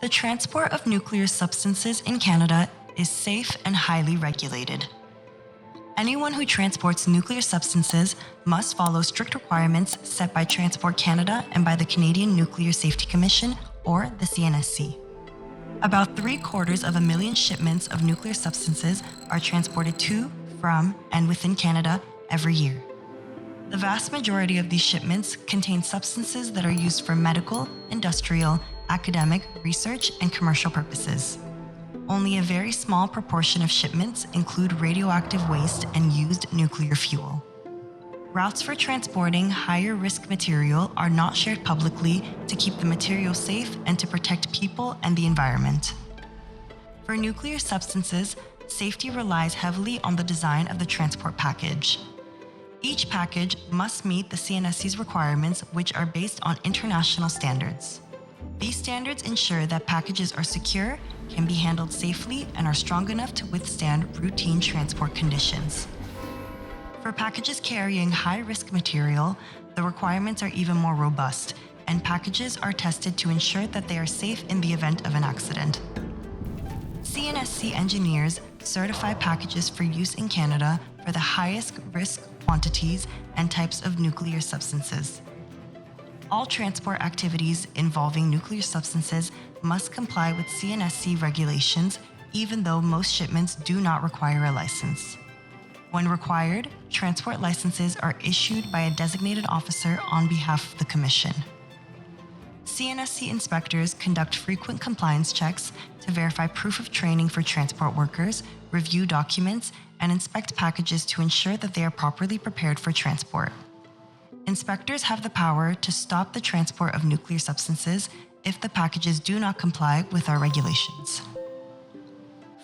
The transport of nuclear substances in Canada is safe and highly regulated. Anyone who transports nuclear substances must follow strict requirements set by Transport Canada and by the Canadian Nuclear Safety Commission, or the CNSC. About 750,000 shipments of nuclear substances are transported to, from, and within Canada every year. The vast majority of these shipments contain substances that are used for medical, industrial, academic, research, and commercial purposes. Only a very small proportion of shipments include radioactive waste and used nuclear fuel. Routes for transporting higher risk material are not shared publicly to keep the material safe and to protect people and the environment. For nuclear substances, safety relies heavily on the design of the transport package. Each package must meet the CNSC's requirements, which are based on international standards. These standards ensure that packages are secure, can be handled safely, and are strong enough to withstand routine transport conditions. For packages carrying high-risk material, the requirements are even more robust, and packages are tested to ensure that they are safe in the event of an accident. CNSC engineers certify packages for use in Canada for the highest risk quantities and types of nuclear substances. All transport activities involving nuclear substances must comply with CNSC regulations, even though most shipments do not require a license. When required, transport licenses are issued by a designated officer on behalf of the Commission. CNSC inspectors conduct frequent compliance checks to verify proof of training for transport workers, review documents, and inspect packages to ensure that they are properly prepared for transport. Inspectors have the power to stop the transport of nuclear substances if the packages do not comply with our regulations.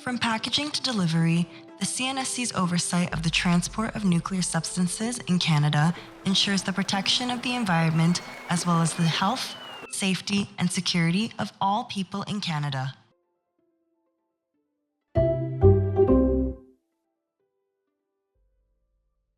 From packaging to delivery, the CNSC's oversight of the transport of nuclear substances in Canada ensures the protection of the environment as well as the health, safety, and security of all people in Canada.